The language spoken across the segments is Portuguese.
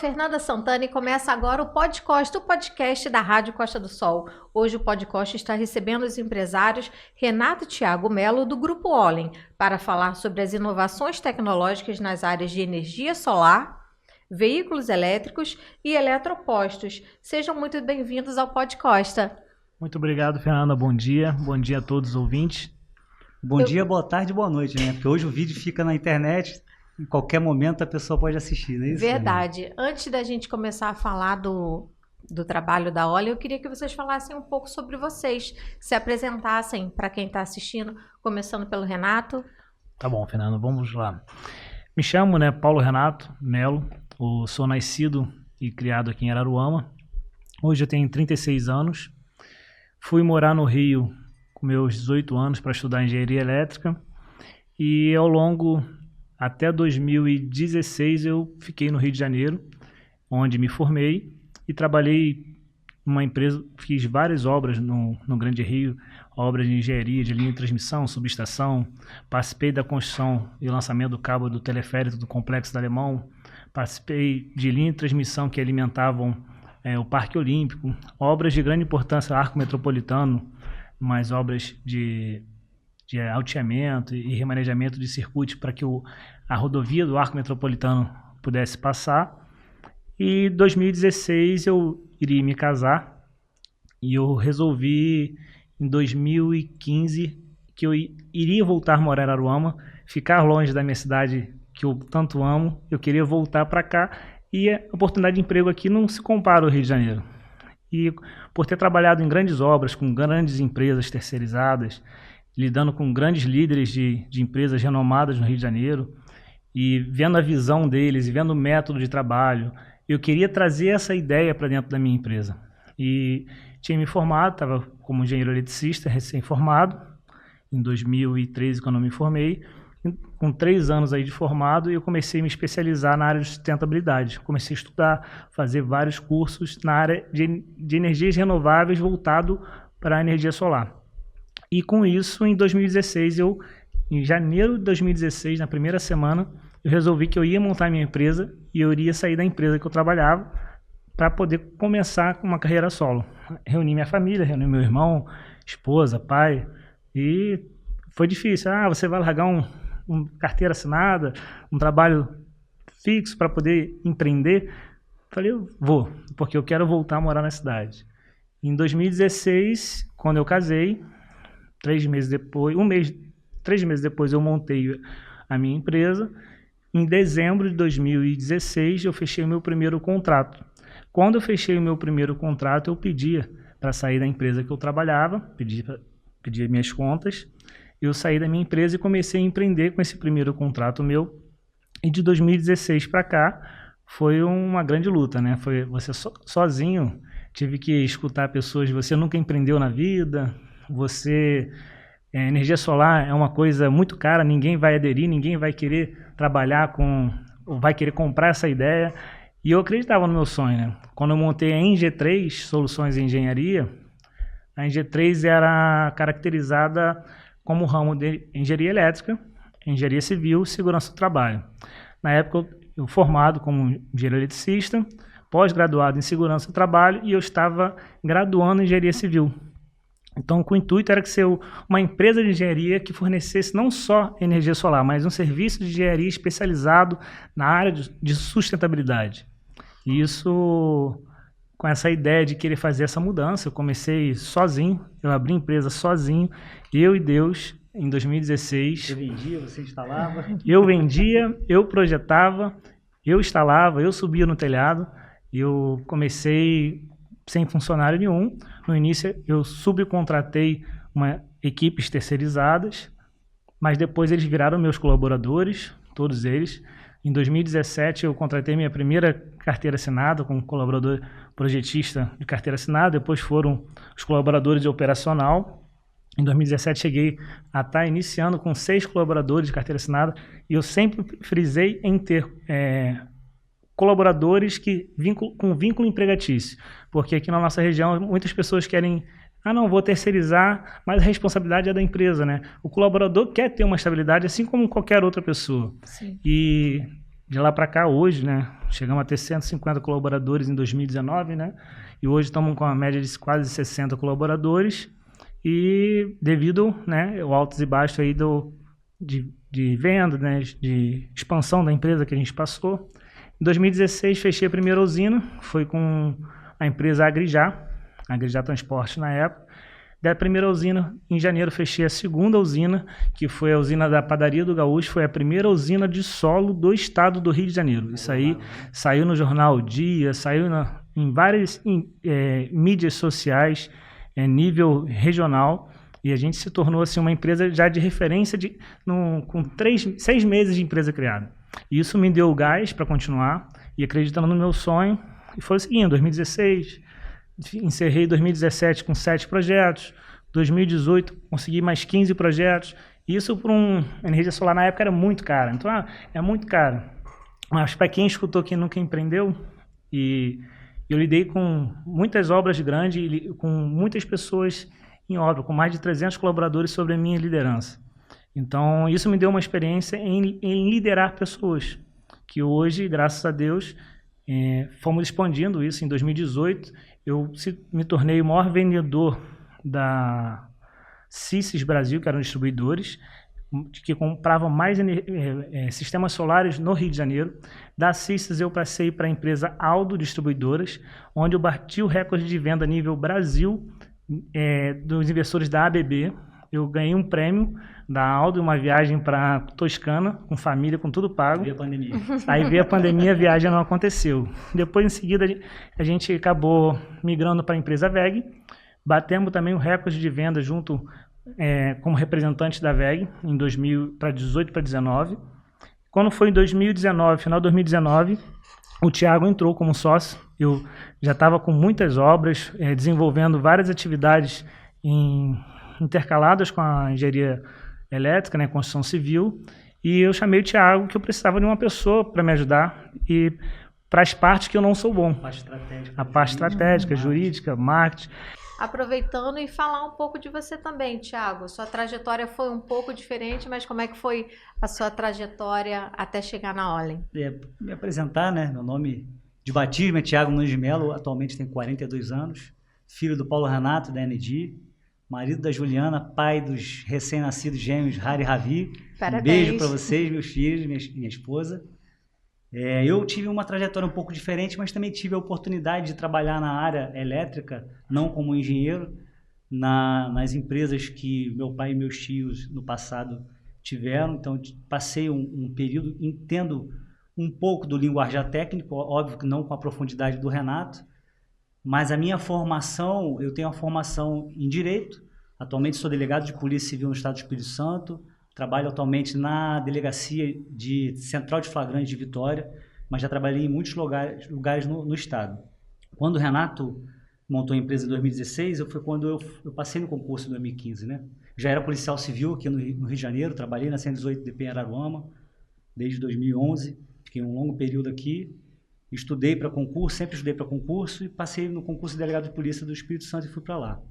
Fernanda Santana e começa agora o Podcosta, o podcast da Rádio Costa do Sol. Hoje o Podcosta está recebendo os empresários Renato e Thiago Melo do Grupo Olin para falar sobre as inovações tecnológicas nas áreas de energia solar, veículos elétricos e eletropostos. Sejam muito bem-vindos ao Podcosta. Muito obrigado, Fernanda. Bom dia a todos os ouvintes. Bom dia, boa tarde, boa noite, né? Porque hoje o vídeo fica na internet, em qualquer momento a pessoa pode assistir, não é isso? Verdade. Antes da gente começar a falar do trabalho da Olin, eu queria que vocês falassem um pouco sobre vocês, se apresentassem para quem está assistindo, começando pelo Renato. Tá bom, Fernanda, vamos lá. Me chamo, Paulo Renato Melo, sou nascido e criado aqui em Araruama. Hoje eu tenho 36 anos. Fui morar no Rio com meus 18 anos para estudar engenharia elétrica e ao longo até 2016 eu fiquei no Rio de Janeiro, onde me formei e trabalhei numa empresa, fiz várias obras no Grande Rio, obras de engenharia, de linha de transmissão, subestação, participei da construção e lançamento do cabo do teleférico do Complexo do Alemão, participei de linha de transmissão que alimentavam o Parque Olímpico, obras de grande importância, Arco Metropolitano, mais obras de alteamento e remanejamento de circuitos para que a rodovia do Arco Metropolitano pudesse passar. E em 2016 eu iria me casar e eu resolvi em 2015 que eu iria voltar a morar em Araruama, ficar longe da minha cidade que eu tanto amo, eu queria voltar para cá e a oportunidade de emprego aqui não se compara ao Rio de Janeiro. E por ter trabalhado em grandes obras, com grandes empresas terceirizadas, lidando com grandes líderes de empresas renomadas no Rio de Janeiro e vendo a visão deles e vendo o método de trabalho, eu queria trazer essa ideia para dentro da minha empresa. E tinha me formado, estava como engenheiro eletricista, recém-formado, em 2013, quando eu me formei. Com 3 anos aí de formado, eu comecei a me especializar na área de sustentabilidade. Comecei a estudar, fazer vários cursos na área de energias renováveis voltado para a energia solar. E com isso, em 2016, em janeiro de 2016, na primeira semana, eu resolvi que eu ia montar minha empresa e eu iria sair da empresa que eu trabalhava para poder começar uma carreira solo. Reuni minha família, reuni meu irmão, esposa, pai, e foi difícil. Você vai largar uma carteira assinada, um trabalho fixo para poder empreender? Falei, eu vou, porque eu quero voltar a morar na cidade. Em 2016, quando eu casei, 3 meses depois eu montei a minha empresa. Em dezembro de 2016 eu fechei o meu primeiro contrato. Quando eu fechei o meu primeiro contrato, eu pedia para sair da empresa que eu trabalhava, pedia minhas contas. Eu saí da minha empresa e comecei a empreender com esse primeiro contrato meu. E de 2016 para cá foi uma grande luta, né? Foi você sozinho, tive que escutar pessoas, você nunca empreendeu na vida, energia solar é uma coisa muito cara, ninguém vai aderir, ninguém vai querer trabalhar ou vai querer comprar essa ideia. E eu acreditava no meu sonho, né? Quando eu montei a ENG3, Soluções em Engenharia, a ENG3 era caracterizada como ramo de engenharia elétrica, engenharia civil e segurança do trabalho. Na época, eu formado como engenheiro eletricista, pós-graduado em segurança do trabalho e eu estava graduando em engenharia civil. Então, o intuito era que ser uma empresa de engenharia que fornecesse não só energia solar, mas um serviço de engenharia especializado na área de sustentabilidade. E isso, com essa ideia de querer fazer essa mudança, eu comecei sozinho, eu abri a empresa sozinho, eu e Deus, em 2016. Você vendia, você instalava? Eu vendia, eu projetava, eu instalava, eu subia no telhado, eu comecei sem funcionário nenhum. No início eu subcontratei equipes terceirizadas, mas depois eles viraram meus colaboradores, todos eles. Em 2017 eu contratei minha primeira carteira assinada com um colaborador projetista de carteira assinada, depois foram os colaboradores de operacional. Em 2017 cheguei a estar iniciando com 6 colaboradores de carteira assinada e eu sempre frisei em ter colaboradores com vínculo empregatício, porque aqui na nossa região muitas pessoas querem, não, vou terceirizar, mas a responsabilidade é da empresa, né? O colaborador quer ter uma estabilidade assim como qualquer outra pessoa. Sim. E De lá para cá, hoje, né, chegamos a ter 150 colaboradores em 2019, né, e hoje estamos com uma média de quase 60 colaboradores, e devido, né, ao altos e baixos aí de venda, né, de expansão da empresa que a gente passou. Em 2016 fechei a primeira usina, foi com a empresa Agrijá Transporte na época. Da primeira usina, em janeiro fechei a segunda usina, que foi a usina da Padaria do Gaúcho, foi a primeira usina de solo do estado do Rio de Janeiro. Isso aí saiu no jornal Dia, saiu em várias mídias sociais, nível regional, e a gente se tornou assim, uma empresa já de referência com 6 meses de empresa criada. E isso me deu gás para continuar e acreditando no meu sonho. E foi o seguinte, 2016, encerrei 2017 com 7 projetos, 2018 consegui mais 15 projetos. Isso por energia solar na época era muito cara. Então, é muito caro. Mas para quem escutou, quem nunca empreendeu, e eu lidei com muitas obras grandes, com muitas pessoas em obra, com mais de 300 colaboradores sobre a minha liderança. Então, isso me deu uma experiência em liderar pessoas, que hoje, graças a Deus, fomos expandindo isso. Em 2018, eu me tornei o maior vendedor da Sysys Brasil, que eram distribuidores, que compravam mais sistemas solares no Rio de Janeiro. Da Sysys eu passei para a empresa Aldo Distribuidoras, onde eu bati o recorde de venda a nível Brasil, dos investidores da ABB. Eu ganhei um prêmio da Aldo, uma viagem para Toscana, com família, com tudo pago. Veio a pandemia. Aí veio a pandemia, a viagem não aconteceu. Depois, em seguida, a gente acabou migrando para a empresa VEG. Batemos também o recorde de venda junto como representante da VEG, para 18 para 19. Quando foi em 2019, final de 2019, o Thiago entrou como sócio. Eu já estava com muitas obras, desenvolvendo várias atividades intercaladas com a engenharia elétrica, né, construção civil, e eu chamei o Thiago, que eu precisava de uma pessoa para me ajudar, e para as partes que eu não sou bom. A parte estratégica, jurídica, marketing. Aproveitando e falar um pouco de você também, Thiago. Sua trajetória foi um pouco diferente, mas como é que foi a sua trajetória até chegar na Olin? Me apresentar, né? Meu nome de batismo é Thiago Nunes de Melo, atualmente tenho 42 anos, filho do Paulo Renato, da ND, marido da Juliana, pai dos recém-nascidos gêmeos Hari e Ravi. Parabéns. Um beijo para vocês, meus filhos, minha esposa. Eu tive uma trajetória um pouco diferente, mas também tive a oportunidade de trabalhar na área elétrica, não como engenheiro, nas empresas que meu pai e meus tios no passado tiveram. Então, passei um período, entendo um pouco do linguajar técnico, óbvio que não com a profundidade do Renato, mas a minha formação, eu tenho uma formação em Direito, atualmente sou delegado de Polícia Civil no Estado do Espírito Santo, trabalho atualmente na Delegacia de Central de Flagrantes de Vitória, mas já trabalhei em muitos lugares no Estado. Quando o Renato montou a empresa em 2016, foi quando eu passei no concurso em 2015, né? Já era policial civil aqui no Rio de Janeiro, trabalhei na 118DP em Araruama, desde 2011, fiquei um longo período aqui, estudei para concurso, sempre estudei para concurso, e passei no concurso de delegado de polícia do Espírito Santo e fui para lá.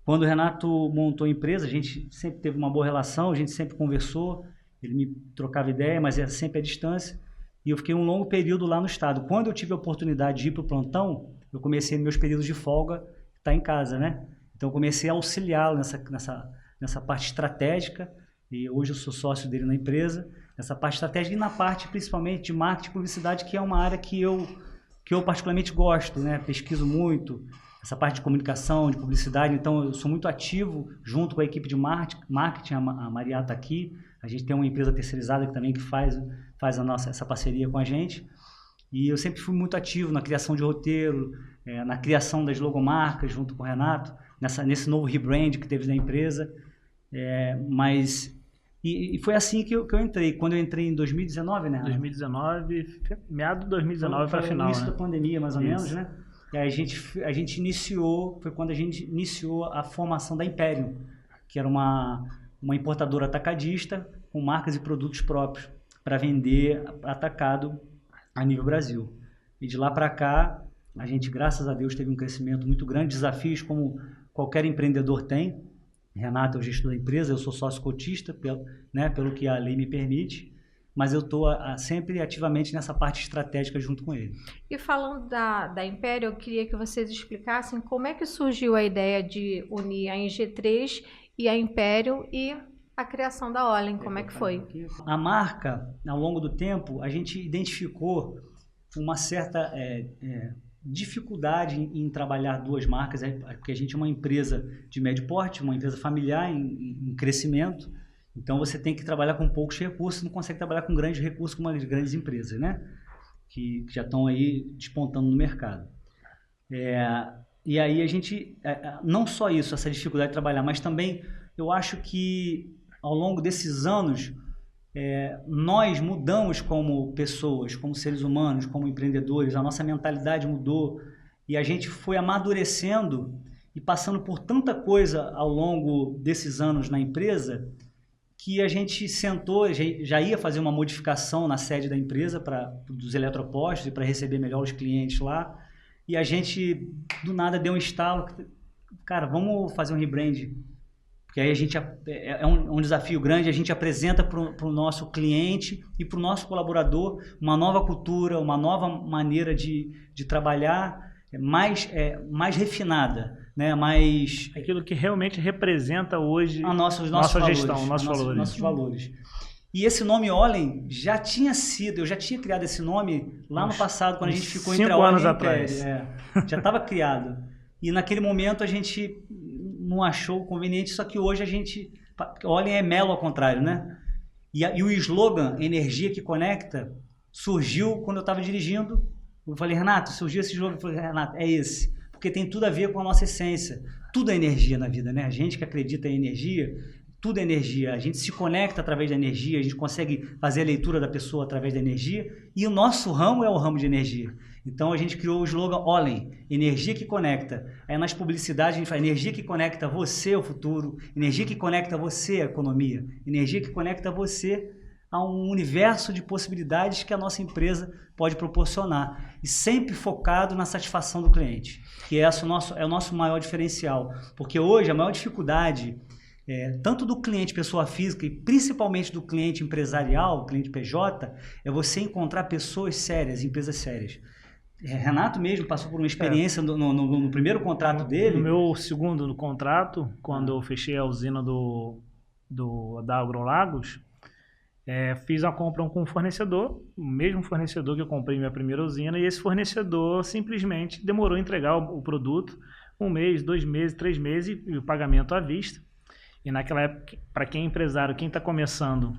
Quando o Renato montou a empresa, a gente sempre teve uma boa relação, a gente sempre conversou, ele me trocava ideia, mas era sempre à distância, e eu fiquei um longo período lá no estado. Quando eu tive a oportunidade de ir para o plantão, eu comecei meus períodos de folga, estar em casa, né? Então eu comecei a auxiliá-lo nessa parte estratégica, e hoje eu sou sócio dele na empresa, nessa parte estratégica e na parte principalmente de marketing e publicidade, que é uma área que eu particularmente gosto, né? Pesquiso muito, essa parte de comunicação, de publicidade, então eu sou muito ativo junto com a equipe de marketing, a Maria está aqui, a gente tem uma empresa terceirizada que também que faz essa parceria com a gente, e eu sempre fui muito ativo na criação de roteiro, na criação das logomarcas junto com o Renato, nesse novo rebrand que teve na empresa, e foi assim que eu entrei. Quando eu entrei em 2019, né? 2019, meado de 2019 para final, no início né? da pandemia, mais ou menos, né? E aí a gente iniciou, foi quando a gente iniciou a formação da Imperium, que era uma importadora atacadista com marcas e produtos próprios para vender atacado a nível Brasil. E de lá para cá, a gente, graças a Deus, teve um crescimento muito grande, desafios como qualquer empreendedor tem. Renato é o gestor da empresa, eu sou sócio cotista, pelo que a lei me permite, mas eu estou sempre ativamente nessa parte estratégica junto com ele. E falando da Império, eu queria que vocês explicassem como é que surgiu a ideia de unir a NG3 e a Império e a criação da Olin, como é que foi? A marca, ao longo do tempo, a gente identificou uma certa dificuldade em trabalhar duas marcas, porque a gente é uma empresa de médio porte, uma empresa familiar em crescimento, então você tem que trabalhar com poucos recursos, não consegue trabalhar com grandes recursos como as grandes empresas, né? Que já estão aí despontando no mercado. E aí a gente, não só isso, essa dificuldade de trabalhar, mas também eu acho que ao longo desses anos, nós mudamos como pessoas, como seres humanos, como empreendedores, a nossa mentalidade mudou e a gente foi amadurecendo e passando por tanta coisa ao longo desses anos na empresa que a gente sentou, já ia fazer uma modificação na sede da empresa dos eletropostos e para receber melhor os clientes lá, e a gente do nada deu um estalo, cara, vamos fazer um rebrand. Porque aí a gente é um desafio grande, a gente apresenta para o nosso cliente e para o nosso colaborador uma nova cultura, uma nova maneira de trabalhar mais refinada, né? Mais aquilo que realmente representa hoje nossa valores, gestão, nossos valores. E esse nome Olin já tinha sido, eu já tinha criado esse nome lá no passado, quando a gente ficou entre a Olin e a Império. Já estava criado. E naquele momento a gente não achou conveniente, só que hoje a gente... Olin é Melo ao contrário, né? E o slogan Energia que Conecta surgiu quando eu estava dirigindo. Eu falei, Renato, surgiu esse slogan. Eu falei, Renato, é esse. Porque tem tudo a ver com a nossa essência. Tudo é energia na vida, né? A gente que acredita em energia, tudo é energia. A gente se conecta através da energia, a gente consegue fazer a leitura da pessoa através da energia. E o nosso ramo é o ramo de energia. Então a gente criou o slogan Olin, energia que conecta. Aí nas publicidades a gente fala energia que conecta você ao futuro, energia que conecta você à economia, energia que conecta você a um universo de possibilidades que a nossa empresa pode proporcionar. E sempre focado na satisfação do cliente, que é o nosso maior diferencial. Porque hoje a maior dificuldade, tanto do cliente pessoa física e principalmente do cliente empresarial, cliente PJ, é você encontrar pessoas sérias, empresas sérias. Renato mesmo passou por uma experiência no primeiro contrato dele. No meu segundo contrato, quando eu fechei a usina da Agrolagos, fiz a compra com um fornecedor, o mesmo fornecedor que eu comprei minha primeira usina, e esse fornecedor simplesmente demorou a entregar o produto 1 mês, 2 meses, 3 meses e o pagamento à vista. E naquela época, para quem é empresário, quem está começando,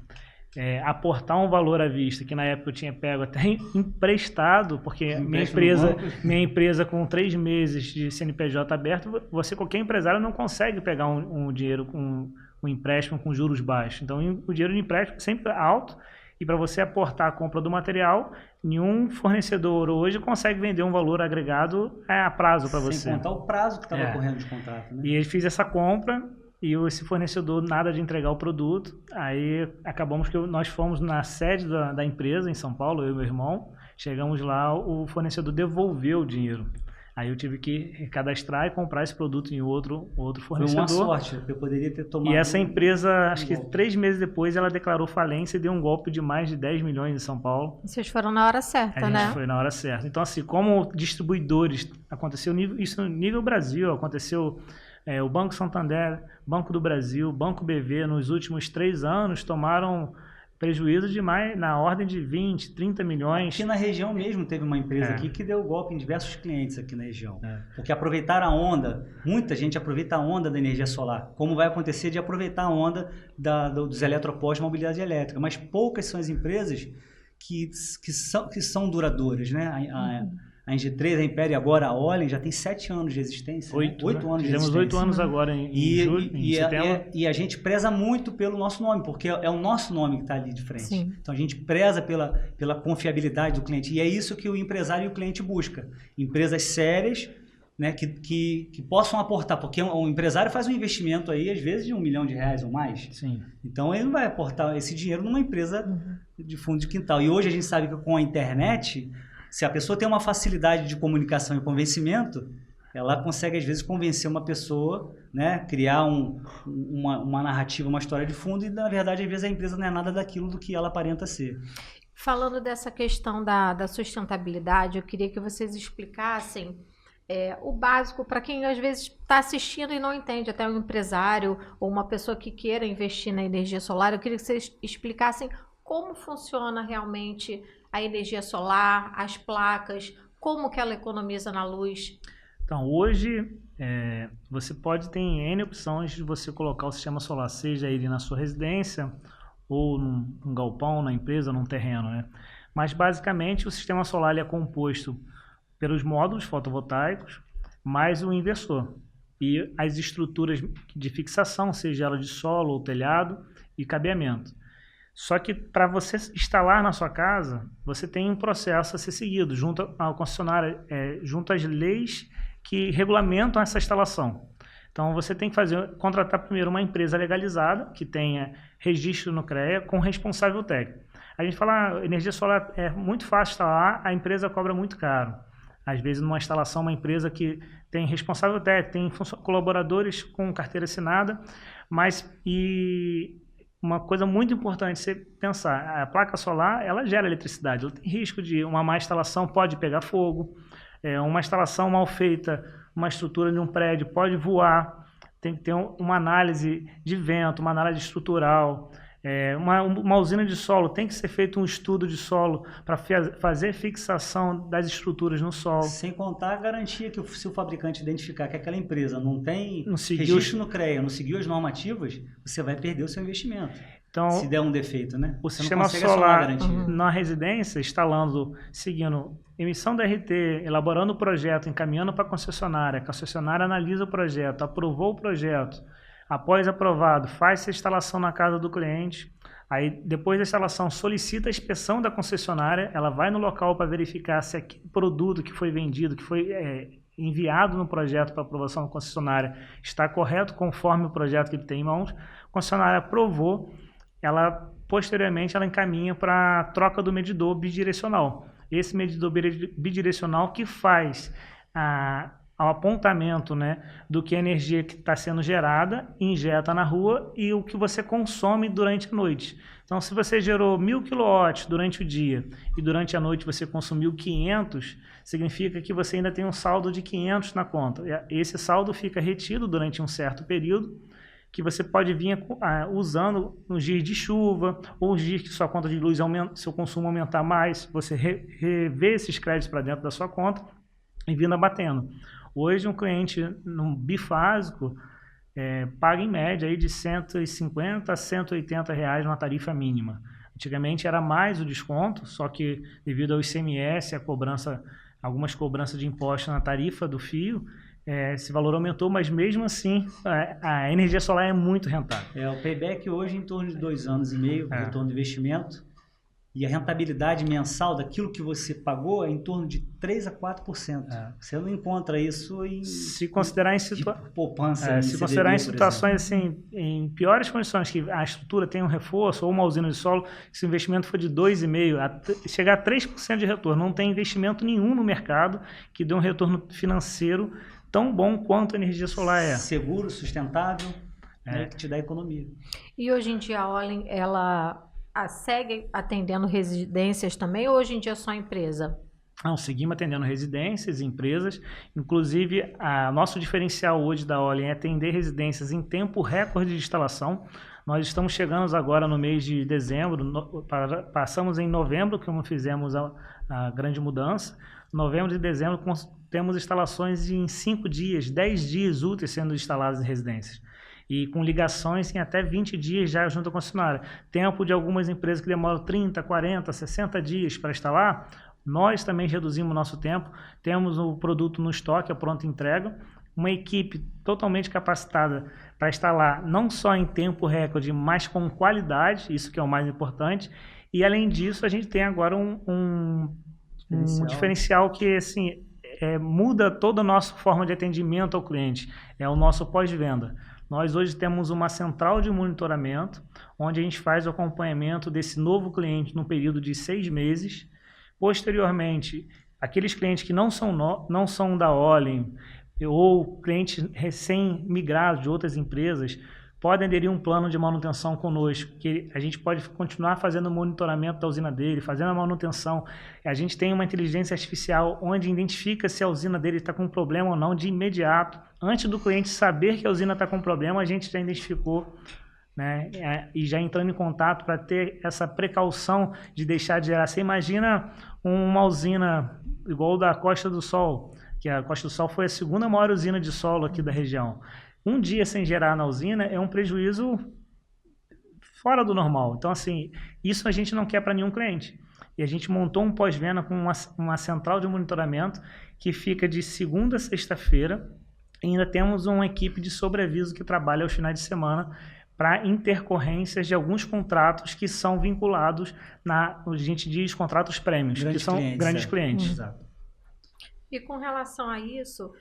aportar um valor à vista, que na época eu tinha pego até emprestado, porque minha empresa com 3 meses de CNPJ aberto, qualquer empresário não consegue pegar um dinheiro com um empréstimo com juros baixos. Então o dinheiro de empréstimo sempre é alto, e para você aportar a compra do material, nenhum fornecedor hoje consegue vender um valor agregado a prazo para você. Sem contar o prazo que estava correndo de contrato, né? E ele fez essa compra, e esse fornecedor nada de entregar o produto. Aí acabamos que nós fomos na sede da empresa em São Paulo, eu e meu irmão, chegamos lá, o fornecedor devolveu o dinheiro. Aí eu tive que recadastrar e comprar esse produto em outro fornecedor. Foi uma sorte, eu poderia ter tomado... E essa empresa, acho que 3 meses depois, ela declarou falência e deu um golpe de mais de 10 milhões em São Paulo. Vocês foram na hora certa, né? A gente foi na hora certa. Então, assim, como distribuidores, aconteceu isso no nível Brasil, aconteceu... o Banco Santander, Banco do Brasil, Banco BV, nos últimos 3 anos, tomaram prejuízo de mais, na ordem de 20, 30 milhões. Aqui na região mesmo teve uma empresa aqui que deu golpe em diversos clientes aqui na região. Porque aproveitaram a onda, muita gente aproveita a onda da energia solar, como vai acontecer de aproveitar a onda dos eletropostos de mobilidade elétrica. Mas poucas são as empresas que são duradouras, né? A NG3, a Império e agora a Olin já tem 7 anos de existência. 8 anos de existência. Fizemos 8 anos agora em setembro. E a gente preza muito pelo nosso nome, porque é o nosso nome que está ali de frente. Sim. Então a gente preza pela confiabilidade do cliente. E é isso que o empresário e o cliente busca. Empresas sérias, né, que possam aportar. Porque um empresário faz um investimento aí, às vezes, de R$1 milhão ou mais. Sim. Então ele não vai aportar esse dinheiro numa empresa de fundo de quintal. E hoje a gente sabe que com a internet... Se a pessoa tem uma facilidade de comunicação e convencimento, ela consegue, às vezes, convencer uma pessoa, né? Criar uma narrativa, uma história de fundo, e, na verdade, às vezes, a empresa não é nada daquilo do que ela aparenta ser. Falando dessa questão da sustentabilidade, eu queria que vocês explicassem o básico para quem às vezes está assistindo e não entende, até um empresário ou uma pessoa que queira investir na energia solar. Eu queria que vocês explicassem como funciona realmente a energia solar, as placas, como que ela economiza na luz. Então, hoje, você pode ter N opções de você colocar o sistema solar, seja ele na sua residência ou num galpão, na empresa, num terreno, né? Mas, basicamente, o sistema solar ele é composto pelos módulos fotovoltaicos, mais o inversor e as estruturas de fixação, seja ela de solo ou telhado e cabeamento. Só que para você instalar na sua casa, você tem um processo a ser seguido junto ao concessionário, junto às leis que regulamentam essa instalação. Então você tem que contratar primeiro uma empresa legalizada que tenha registro no CREA com responsável técnico. A gente fala, energia solar é muito fácil instalar, a empresa cobra muito caro. Às vezes, numa instalação, uma empresa que tem responsável técnico, tem colaboradores com carteira assinada, uma coisa muito importante você pensar, a placa solar, ela gera eletricidade, ela tem risco de uma má instalação, pode pegar fogo, uma instalação mal feita, uma estrutura de um prédio pode voar, tem que ter uma análise de vento, uma análise estrutural. Uma usina de solo, tem que ser feito um estudo de solo para fazer fixação das estruturas no solo. Sem contar a garantia que se o fabricante identificar que aquela empresa não tem registro no CREA, não seguiu as normativas, você vai perder o seu investimento. Então, se der um defeito, né? O sistema solar na residência, seguindo emissão da RT, elaborando o projeto, encaminhando para a concessionária analisa o projeto, aprovou o projeto. Após aprovado, faz a instalação na casa do cliente, aí depois da instalação solicita a inspeção da concessionária, ela vai no local para verificar se aquele produto que foi vendido, que foi enviado no projeto para aprovação da concessionária, está correto conforme o projeto que ele tem em mãos. A concessionária aprovou, posteriormente ela encaminha para a troca do medidor bidirecional. Esse medidor bidirecional que faz ao apontamento, né, do que a energia que está sendo gerada, injeta na rua e o que você consome durante a noite. Então, se você gerou 1.000 kW durante o dia e durante a noite você consumiu 500, significa que você ainda tem um saldo de 500 na conta. Esse saldo fica retido durante um certo período, que você pode vir usando nos dias de chuva, ou os dias que sua conta de luz aumenta, seu consumo aumentar mais, você rever esses créditos para dentro da sua conta e vindo abatendo. Hoje, um cliente num bifásico paga em média aí de 150 a 180 reais na tarifa mínima. Antigamente era mais o desconto, só que devido ao ICMS, algumas cobranças de imposto na tarifa do fio, esse valor aumentou, mas mesmo assim a energia solar é muito rentável. O payback hoje em torno de 2 anos e meio, retorno de investimento. E a rentabilidade mensal daquilo que você pagou é em torno de 3 a 4%. Você não encontra isso se considerar em poupança. Se considerar em situações assim, em piores condições, que a estrutura tem um reforço ou uma usina de solo, se o investimento for de 2,5%, chegar a 3% de retorno. Não tem investimento nenhum no mercado que dê um retorno financeiro tão bom quanto a energia solar é. Seguro, sustentável, que te dá economia. E hoje em dia a Olin, ela segue atendendo residências também, ou hoje em dia é só empresa? Não, seguimos atendendo residências, empresas. Inclusive, nosso diferencial hoje da Olin é atender residências em tempo recorde de instalação. Nós estamos chegando agora no mês de dezembro, passamos em novembro, como fizemos a grande mudança. Novembro e dezembro temos instalações em 5 dias, 10 dias úteis sendo instaladas em residências. E com ligações em até 20 dias já junto à concessionária. Tempo de algumas empresas que demoram 30, 40, 60 dias para instalar, nós também reduzimos o nosso tempo. Temos o produto no estoque, a pronta entrega, uma equipe totalmente capacitada para instalar não só em tempo recorde, mas com qualidade, isso que é o mais importante. E além disso, a gente tem agora um diferencial que assim, muda toda a nossa forma de atendimento ao cliente, é o nosso pós-venda. Nós hoje temos uma central de monitoramento, onde a gente faz o acompanhamento desse novo cliente no período de 6 meses. Posteriormente, aqueles clientes que não são da Olin, ou clientes recém-migrados de outras empresas podem aderir a um plano de manutenção conosco, que a gente pode continuar fazendo o monitoramento da usina dele, fazendo a manutenção. A gente tem uma inteligência artificial onde identifica se a usina dele está com problema ou não de imediato. Antes do cliente saber que a usina está com problema, a gente já identificou, né? E já entrando em contato para ter essa precaução de deixar de gerar. Você imagina uma usina igual da Costa do Sol, que a Costa do Sol foi a segunda maior usina de solo aqui da região. Um dia sem gerar na usina é um prejuízo fora do normal. Então, assim, isso a gente não quer para nenhum cliente. E a gente montou um pós-venda com uma central de monitoramento que fica de segunda a sexta-feira. E ainda temos uma equipe de sobreaviso que trabalha aos finais de semana para intercorrências de alguns contratos que são vinculados a gente diz contratos prêmios, que são grandes clientes. Exato. E com relação a isso,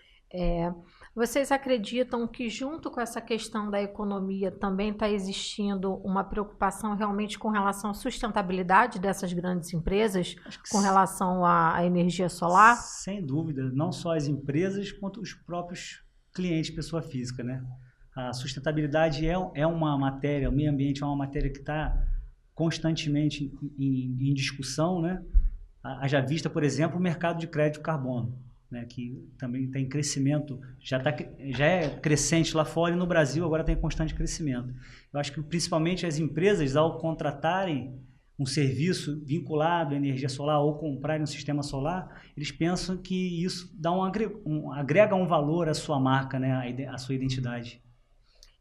vocês acreditam que junto com essa questão da economia também está existindo uma preocupação realmente com relação à sustentabilidade dessas grandes empresas, com relação à energia solar? Sem dúvida, não só as empresas, quanto os próprios clientes, pessoa física, né? A sustentabilidade é uma matéria, o meio ambiente é uma matéria que está constantemente em discussão, né? Haja vista, por exemplo, o mercado de crédito carbono, né, que também está em crescimento, já é crescente lá fora e no Brasil agora está em constante crescimento. Eu acho que principalmente as empresas, ao contratarem um serviço vinculado à energia solar ou comprarem um sistema solar, eles pensam que isso dá agrega um valor à sua marca, né, à sua identidade.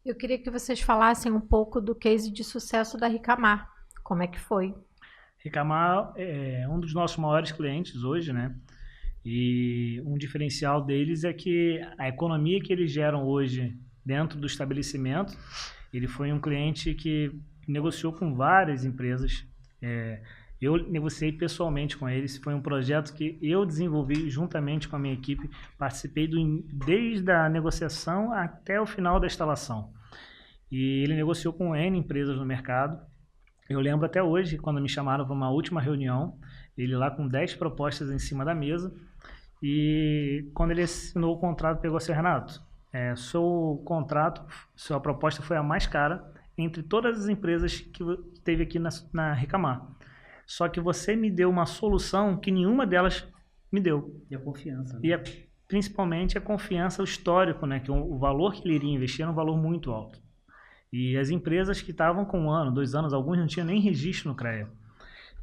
Eu queria que vocês falassem um pouco do case de sucesso da Ricamar. Como é que foi? Ricamar é um dos nossos maiores clientes hoje, né? E um diferencial deles é que a economia que eles geram hoje dentro do estabelecimento, ele foi um cliente que negociou com várias empresas. Eu negociei pessoalmente com eles, foi um projeto que eu desenvolvi juntamente com a minha equipe, participei desde a negociação até o final da instalação. E ele negociou com N empresas no mercado. Eu lembro até hoje, quando me chamaram para uma última reunião, ele lá com 10 propostas em cima da mesa, e quando ele assinou o contrato, pegou assim: Renato, seu contrato, sua proposta foi a mais cara entre todas as empresas que teve aqui na Ricamar. Só que você me deu uma solução que nenhuma delas me deu. E a confiança. Né? E principalmente a confiança, o histórico, né? Que o valor que ele iria investir era um valor muito alto. E as empresas que estavam com 1 ano, 2 anos, alguns não tinham nem registro no CREA.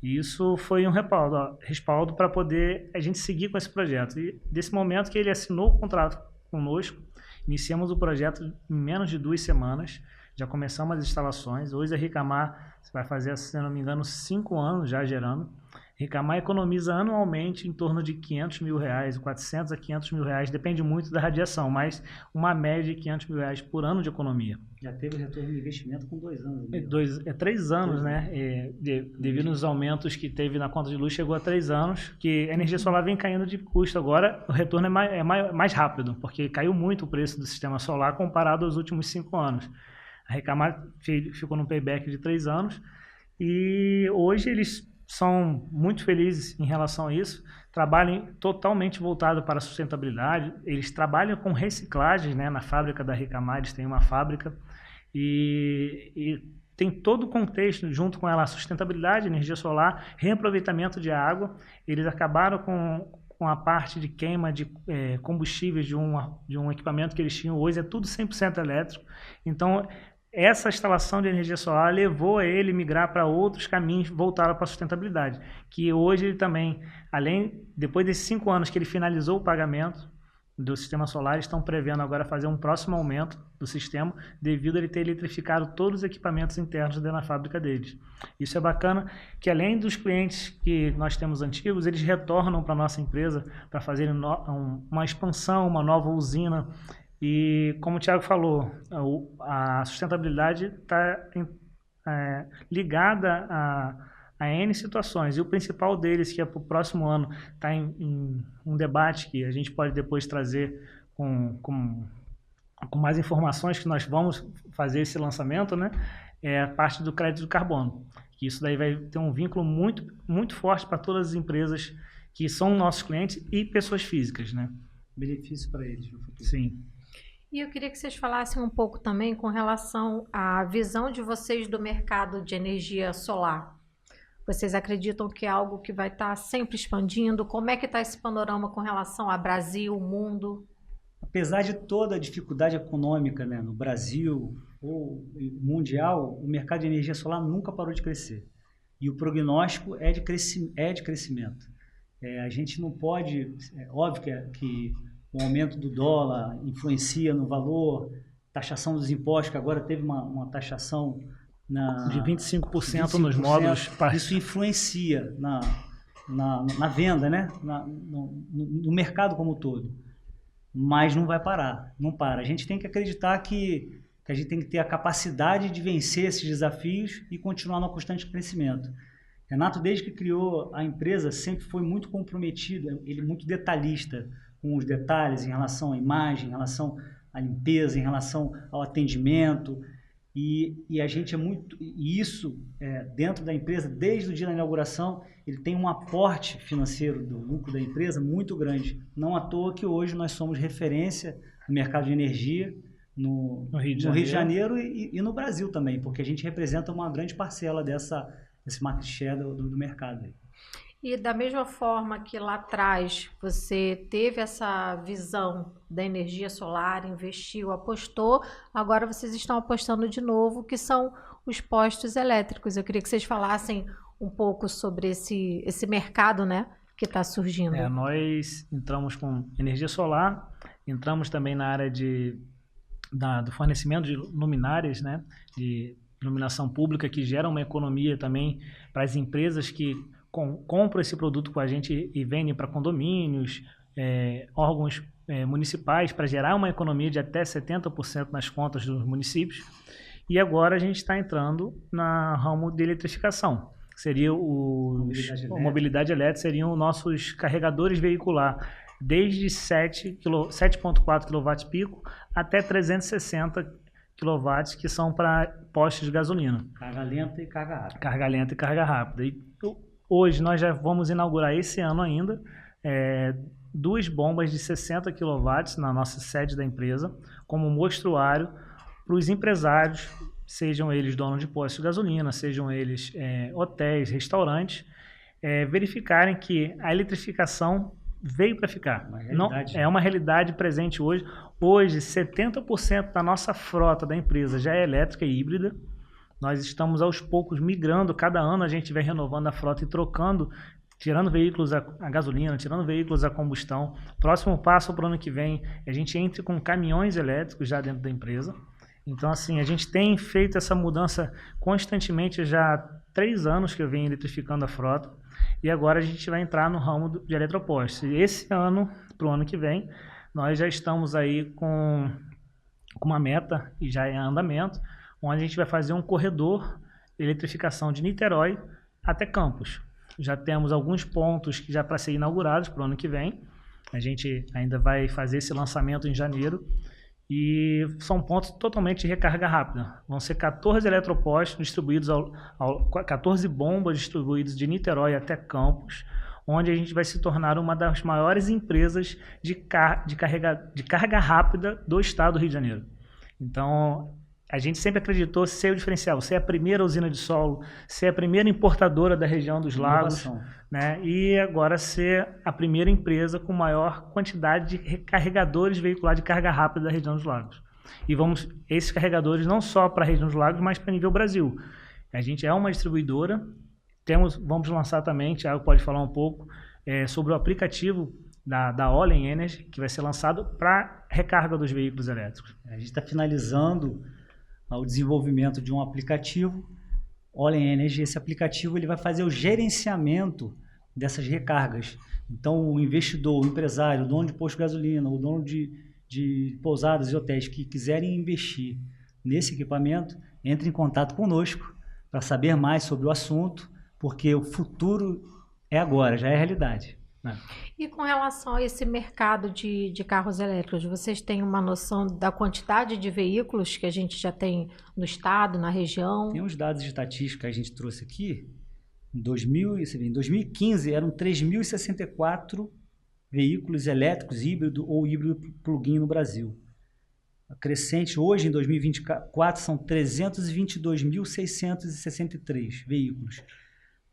E isso foi um respaldo para poder a gente seguir com esse projeto. E desse momento que ele assinou o contrato conosco, iniciamos o projeto em menos de 2 semanas, já começamos as instalações. Hoje a Ricamar vai fazer, se não me engano, 5 anos já gerando. Ricamar economiza anualmente em torno de R$500 mil, 400 a R$500 mil, depende muito da radiação, mas uma média de R$500 mil por ano de economia. Já teve retorno de investimento com 2 anos. 3 anos, né? Devido aos aumentos que teve na conta de luz, chegou a 3 anos, que a energia solar vem caindo de custo. Agora o retorno é mais rápido, porque caiu muito o preço do sistema solar comparado aos últimos 5 anos. A Ricamar ficou no payback de 3 anos e hoje eles são muito felizes em relação a isso, trabalham totalmente voltado para a sustentabilidade, eles trabalham com reciclagem, né, na fábrica da Ricamar, eles têm uma fábrica e tem todo o contexto junto com ela, a sustentabilidade, energia solar, reaproveitamento de água. Eles acabaram com a parte de queima de combustíveis de um equipamento que eles tinham, hoje é tudo 100% elétrico, então essa instalação de energia solar levou a ele migrar para outros caminhos voltados para a sustentabilidade, que hoje ele também, depois desses 5 anos que ele finalizou o pagamento do sistema solar, eles estão prevendo agora fazer um próximo aumento do sistema, devido a ele ter eletrificado todos os equipamentos internos dentro da fábrica deles. Isso é bacana, que além dos clientes que nós temos antigos, eles retornam para a nossa empresa para fazerem uma expansão, uma nova usina. E como o Thiago falou, a sustentabilidade está ligada a N situações. E o principal deles, que é para o próximo ano, está em um debate que a gente pode depois trazer com mais informações, que nós vamos fazer esse lançamento, né? É a parte do crédito de carbono. Que isso daí vai ter um vínculo muito, muito forte para todas as empresas que são nossos clientes e pessoas físicas, né? benefício para eles no futuro. Sim. E eu queria que vocês falassem um pouco também com relação à visão de vocês do mercado de energia solar. Vocês acreditam que é algo que vai estar sempre expandindo? Como é que está esse panorama com relação a Brasil, mundo? Apesar de toda a dificuldade econômica, né, no Brasil ou mundial, o mercado de energia solar nunca parou de crescer. E o prognóstico é de crescimento. A gente não pode... óbvio que o aumento do dólar influencia no valor, taxação dos impostos, que agora teve uma taxação de 25% nos módulos. Isso influencia na venda, né? No mercado como um todo. Mas não vai parar, não para. A gente tem que acreditar que a gente tem que ter a capacidade de vencer esses desafios e continuar no constante crescimento. Renato, desde que criou a empresa, sempre foi muito comprometido, ele é muito detalhista com os detalhes em relação à imagem, em relação à limpeza, em relação ao atendimento. E a gente é muito... E isso, dentro da empresa, desde o dia da inauguração, ele tem um aporte financeiro do lucro da empresa muito grande. Não à toa que hoje nós somos referência no mercado de energia no Rio de Janeiro e no Brasil também, porque a gente representa uma grande parcela desse market share do mercado. E da mesma forma que lá atrás você teve essa visão da energia solar, investiu, apostou, agora vocês estão apostando de novo, que são os postos elétricos. Eu queria que vocês falassem um pouco sobre esse mercado, né, que está surgindo. Nós entramos com energia solar, entramos também na área do fornecimento de luminárias, né, de iluminação pública, que gera uma economia também para as empresas que compram esse produto com a gente e vendem para condomínios, órgãos municipais, para gerar uma economia de até 70% nas contas dos municípios. E agora a gente está entrando na ramo de eletrificação. Seria a mobilidade elétrica, seriam nossos carregadores veicular, desde 7,4 kW até 360 kW, que são para postos de gasolina. Carga lenta e carga rápida. Carga lenta e carga rápida. Hoje nós já vamos inaugurar esse ano ainda 2 bombas de 60 kW na nossa sede da empresa, como mostruário para os empresários, sejam eles donos de postos de gasolina, sejam eles hotéis, restaurantes, verificarem que a eletrificação veio para ficar. É uma realidade presente hoje. Hoje, 70% da nossa frota da empresa já é elétrica e híbrida. Nós estamos aos poucos migrando, cada ano a gente vai renovando a frota e trocando, tirando veículos a gasolina, tirando veículos a combustão. Próximo passo para o ano que vem, a gente entre com caminhões elétricos já dentro da empresa. Então, assim, a gente tem feito essa mudança constantemente, já há 3 anos que eu venho eletrificando a frota, e agora a gente vai entrar no ramo de eletropostos. E esse ano, para o ano que vem, nós já estamos aí com uma meta, e já é em andamento, onde a gente vai fazer um corredor de eletrificação de Niterói até Campos. Já temos alguns pontos que já para ser inaugurados para o ano que vem. A gente ainda vai fazer esse lançamento em janeiro. E são pontos totalmente de recarga rápida. Vão ser 14 eletropostos distribuídos, 14 bombas distribuídas de Niterói até Campos, onde a gente vai se tornar uma das maiores empresas de carga rápida do estado do Rio de Janeiro. Então, a gente sempre acreditou ser o diferencial, ser a primeira usina de solo, ser a primeira importadora da região dos lagos, né? E agora ser a primeira empresa com maior quantidade de carregadores veiculares de carga rápida da região dos lagos. E esses carregadores não só para a região dos lagos, mas para nível Brasil. A gente é uma distribuidora, vamos lançar também, Thiago pode falar um pouco, sobre o aplicativo da Olen Energy, que vai ser lançado para recarga dos veículos elétricos. A gente está finalizando o desenvolvimento de um aplicativo, Olen Energy. Esse aplicativo ele vai fazer o gerenciamento dessas recargas. Então, o investidor, o empresário, o dono de posto de gasolina, o dono de pousadas e hotéis que quiserem investir nesse equipamento, entre em contato conosco para saber mais sobre o assunto, porque o futuro é agora, já é realidade. E com relação a esse mercado de carros elétricos, vocês têm uma noção da quantidade de veículos que a gente já tem no estado, na região? Tem uns dados de estatística que a gente trouxe aqui. Em 2015 eram 3.064 veículos elétricos, híbrido ou híbrido plug-in no Brasil. A crescente hoje, em 2024, são 322.663 veículos.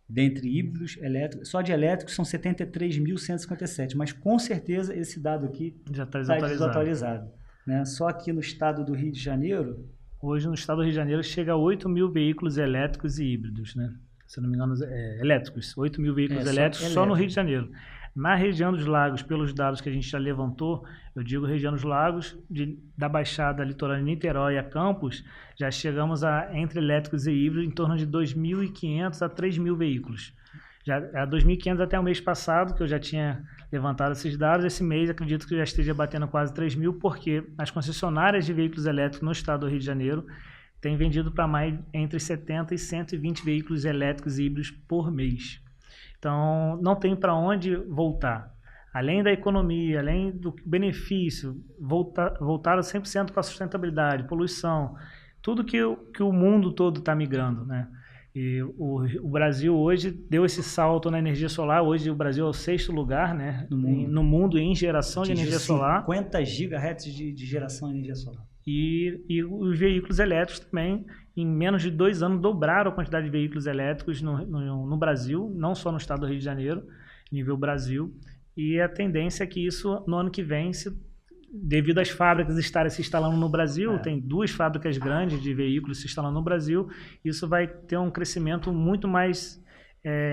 Dentre híbridos, elétricos, só de elétricos são 73.157, mas com certeza esse dado aqui Já está está desatualizado. desatualizado. Né? Só aqui no estado do Rio de Janeiro, Hoje, no estado do Rio de Janeiro, chega a 8 mil veículos elétricos e híbridos, né? Se não me engano, elétricos. 8 mil veículos só elétricos só no elétrico. Rio de Janeiro. Na região dos lagos, pelos dados que a gente já levantou, eu digo região dos lagos, da Baixada litorânea de Niterói a Campos, já chegamos entre elétricos e híbridos em torno de 2.500 a 3.000 veículos. Já 2.500 até o mês passado, que eu já tinha levantado esses dados. Esse mês acredito que já esteja batendo quase 3.000, porque as concessionárias de veículos elétricos no estado do Rio de Janeiro têm vendido para mais entre 70 e 120 veículos elétricos e híbridos por mês. Então, não tem para onde voltar. Além da economia, além do benefício, voltaram 100% para a sustentabilidade, poluição, tudo que o mundo todo está migrando, né? E o Brasil hoje deu esse salto na energia solar. Hoje o Brasil é o 6º lugar, né, no mundo em geração de energia solar. 50 gigahertz de geração de energia solar. E os veículos elétricos também, em menos de 2 anos, dobraram a quantidade de veículos elétricos no Brasil, não só no estado do Rio de Janeiro, nível Brasil. E a tendência é que isso, no ano que vem, devido às fábricas estarem se instalando no Brasil, tem 2 fábricas grandes de veículos se instalando no Brasil, isso vai ter um crescimento muito mais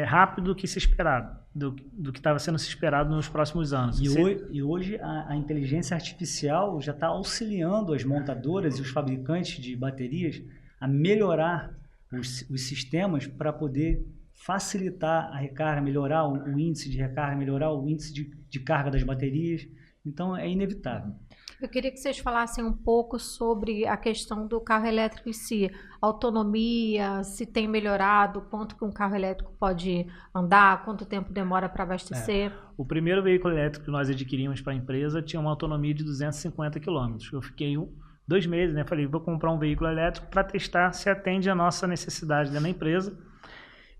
rápido do que se esperado, do que estava sendo se esperado nos próximos anos. E hoje a inteligência artificial já está auxiliando as montadoras e os fabricantes de baterias a melhorar os sistemas para poder facilitar a recarga, melhorar o índice de recarga, melhorar o índice de carga das baterias. Então, é inevitável. Eu queria que vocês falassem um pouco sobre a questão do carro elétrico em si. Autonomia, se tem melhorado, quanto que um carro elétrico pode andar, quanto tempo demora para abastecer. O primeiro veículo elétrico que nós adquirimos para a empresa tinha uma autonomia de 250 km. Eu fiquei 2 meses, né? Falei, vou comprar um veículo elétrico para testar se atende a nossa necessidade dentro da empresa.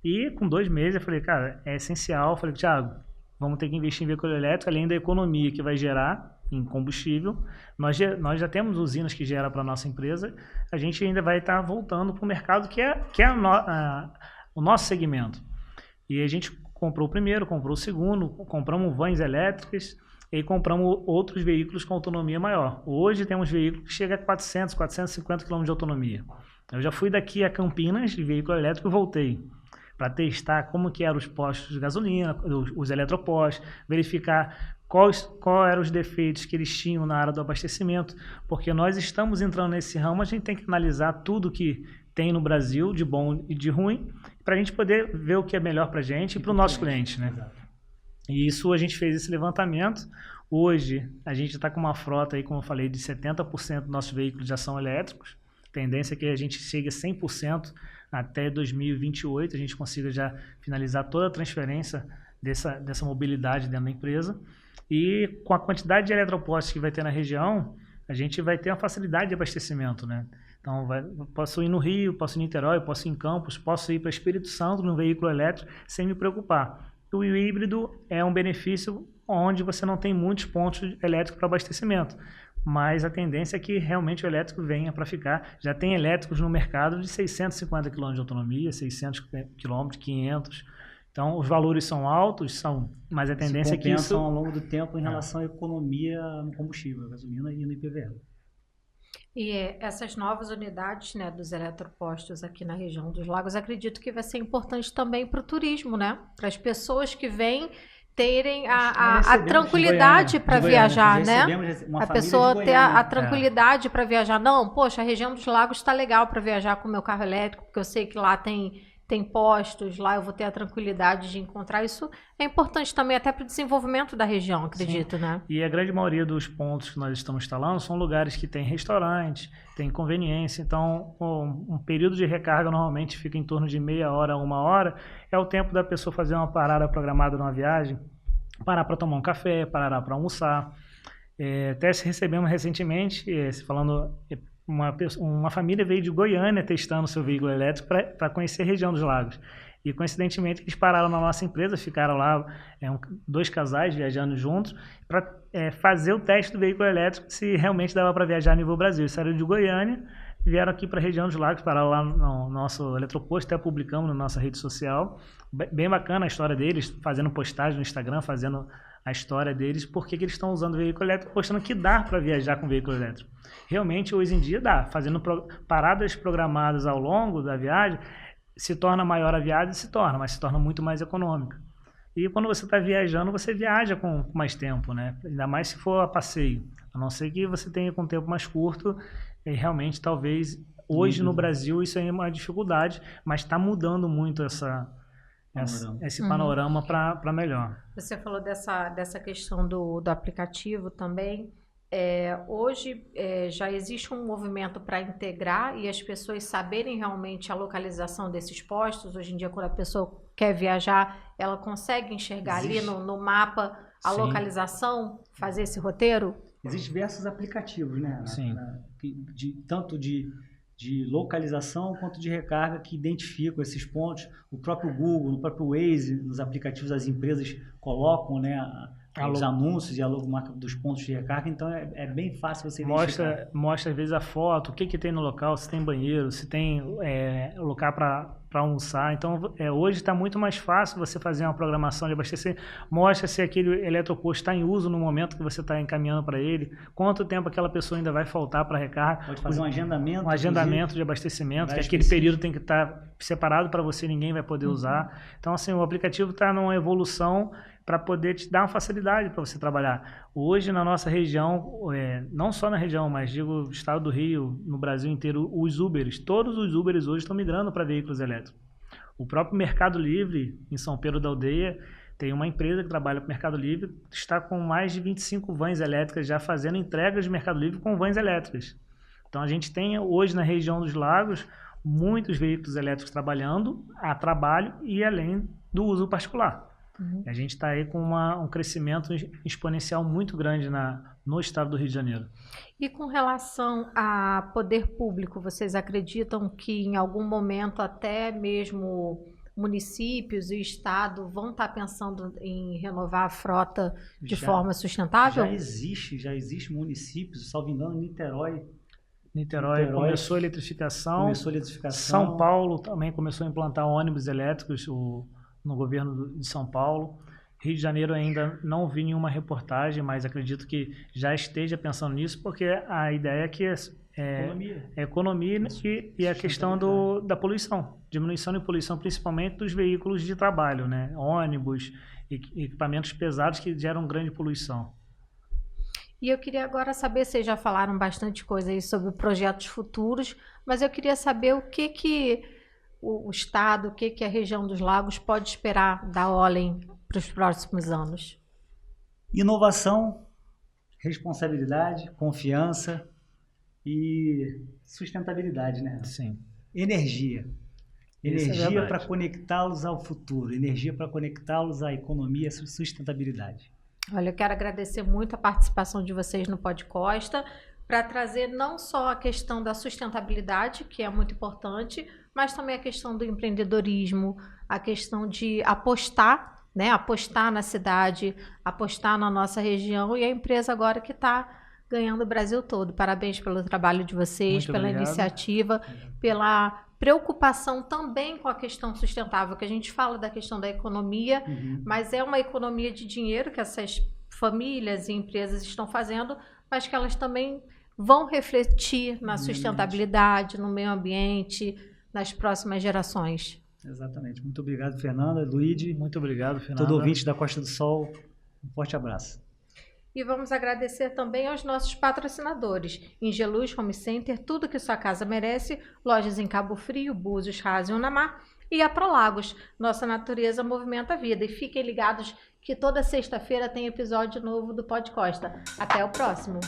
E com 2 meses eu falei, cara, é essencial. Eu falei, Thiago, vamos ter que investir em veículo elétrico, além da economia que vai gerar em combustível. Nós já temos usinas que geram para a nossa empresa, a gente ainda vai estar voltando para o mercado que é o nosso segmento. E a gente comprou o primeiro, comprou o segundo, compramos vans elétricas e compramos outros veículos com autonomia maior. Hoje temos veículos que chegam a 400, 450 km de autonomia. Eu já fui daqui a Campinas de veículo elétrico e voltei para testar como que eram os postos de gasolina, os eletropostos, verificar quais eram os defeitos que eles tinham na área do abastecimento, porque nós estamos entrando nesse ramo, a gente tem que analisar tudo que tem no Brasil, de bom e de ruim, para a gente poder ver o que é melhor para a gente e para o nosso cliente, né? Exato. E isso a gente fez esse levantamento. Hoje a gente está com uma frota aí, como eu falei, de 70% dos nossos veículos já são elétricos. A tendência é que a gente chegue a 100% até 2028, a gente consiga já finalizar toda a transferência dessa mobilidade dentro da empresa. E com a quantidade de eletropostos que vai ter na região, a gente vai ter uma facilidade de abastecimento, né? Então, posso ir no Rio, posso ir em Niterói, posso ir em Campos, posso ir para Espírito Santo no veículo elétrico sem me preocupar. O híbrido é um benefício onde você não tem muitos pontos elétricos para abastecimento, mas a tendência é que realmente o elétrico venha para ficar. Já tem elétricos no mercado de 650 km de autonomia, 600 km, 500. Então, os valores são altos, mas a tendência é que isso... ao longo do tempo em relação à economia no combustível, gasolina e no IPVA. E essas novas unidades, né, dos eletropostos aqui na região dos lagos, acredito que vai ser importante também para o turismo, né? Para as pessoas que vêm terem a tranquilidade para viajar, né? A pessoa ter a tranquilidade para viajar. Não, poxa, a região dos lagos está legal para viajar com o meu carro elétrico, porque eu sei que lá tem postos, lá eu vou ter a tranquilidade de encontrar. Isso é importante também até para o desenvolvimento da região, acredito, né? E a grande maioria dos pontos que nós estamos instalando são lugares que tem restaurantes, tem conveniência. Então, um período de recarga normalmente fica em torno de meia hora a 1 hora. É o tempo da pessoa fazer uma parada programada numa viagem, parar para tomar um café, parar para almoçar. Até recebemos recentemente, falando... Uma família veio de Goiânia testando seu veículo elétrico para conhecer a região dos lagos. E coincidentemente eles pararam na nossa empresa, ficaram lá 2 casais viajando juntos para fazer o teste do veículo elétrico, se realmente dava para viajar a nível Brasil. Eles saíram de Goiânia, vieram aqui para a região dos Lagos, pararam lá no nosso eletroposto, até publicamos na nossa rede social. Bem bacana a história deles, fazendo postagem no Instagram, fazendo a história deles, porque que eles estão usando o veículo elétrico, mostrando que dá para viajar com veículo elétrico. Realmente, hoje em dia dá, fazendo paradas programadas ao longo da viagem, se torna maior a viagem, mas se torna muito mais econômica. E quando você está viajando, você viaja com mais tempo, né? Ainda mais se for a passeio, a não ser que você tenha com um tempo mais curto, e realmente talvez hoje no Brasil isso é uma dificuldade, mas está mudando muito esse panorama para melhor. Você falou dessa questão do aplicativo também. Hoje já existe um movimento para integrar e as pessoas saberem realmente a localização desses postos. Hoje em dia, quando a pessoa quer viajar, ela consegue enxergar ali no mapa a Sim. localização, fazer esse roteiro? Existem diversos aplicativos, né? Sim. Tanto de localização quanto de recarga que identificam esses pontos. O próprio Google, o próprio Waze, nos aplicativos das empresas colocam, né, os anúncios e a logomarca dos pontos de recarga, então é bem fácil você identificar. Mostra às vezes a foto, o que tem no local, se tem banheiro, se tem lugar para almoçar. Então hoje está muito mais fácil você fazer uma programação de abastecer, mostra se aquele eletroposto está em uso no momento que você está encaminhando para ele, quanto tempo aquela pessoa ainda vai faltar para recarga. Pode fazer um agendamento. Um agendamento de abastecimento, que aquele período tem que estar separado para você, ninguém vai poder usar. Então assim, o aplicativo está numa evolução para poder te dar uma facilidade para você trabalhar. Hoje, na nossa região, não só na região, mas digo, estado do Rio, no Brasil inteiro, todos os Uberes hoje estão migrando para veículos elétricos. O próprio Mercado Livre, em São Pedro da Aldeia, tem uma empresa que trabalha com o Mercado Livre, que está com mais de 25 vans elétricas, já fazendo entregas de Mercado Livre com vans elétricas. Então, a gente tem hoje na região dos Lagos, muitos veículos elétricos trabalhando a trabalho e além do uso particular. A gente está aí com um crescimento exponencial muito grande no estado do Rio de Janeiro. E com relação a poder público, vocês acreditam que em algum momento até mesmo municípios e estado vão estar pensando em renovar a frota de forma sustentável? Já existe municípios, salvo engano, Niterói Começou a eletrificação. São Paulo também começou a implantar ônibus elétricos, no governo de São Paulo. Rio de Janeiro ainda não vi nenhuma reportagem, mas acredito que já esteja pensando nisso, porque a ideia é que economia e a questão da poluição, diminuição de poluição, principalmente dos veículos de trabalho, né? Ônibus, equipamentos pesados que geram grande poluição. E eu queria agora saber, vocês já falaram bastante coisa aí sobre projetos futuros, mas eu queria saber o que o estado, o que a região dos Lagos pode esperar da Olin para os próximos anos? Inovação, responsabilidade, confiança e sustentabilidade, né? Sim. Energia para conectá-los ao futuro, energia para conectá-los à economia e sustentabilidade. Olha, eu quero agradecer muito a participação de vocês no Podcosta, para trazer não só a questão da sustentabilidade, que é muito importante, mas também a questão do empreendedorismo, a questão de apostar, né? Apostar na cidade, apostar na nossa região, e a empresa agora que está ganhando o Brasil todo. Parabéns pelo trabalho de vocês, pela iniciativa, pela preocupação também com a questão sustentável, que a gente fala da questão da economia, mas é uma economia de dinheiro que essas famílias e empresas estão fazendo, mas que elas também vão refletir na sustentabilidade, no meio ambiente, nas próximas gerações. Exatamente. Muito obrigado, Fernanda, Luíde. Muito obrigado, Fernanda. Todo ouvinte da Costa do Sol, um forte abraço. E vamos agradecer também aos nossos patrocinadores. Ingeluz Home Center, tudo que sua casa merece, lojas em Cabo Frio, Búzios, Raso e Unamar, e a Prolagos, nossa natureza movimenta a vida. E fiquem ligados que toda sexta-feira tem episódio novo do Podcosta. Até o próximo!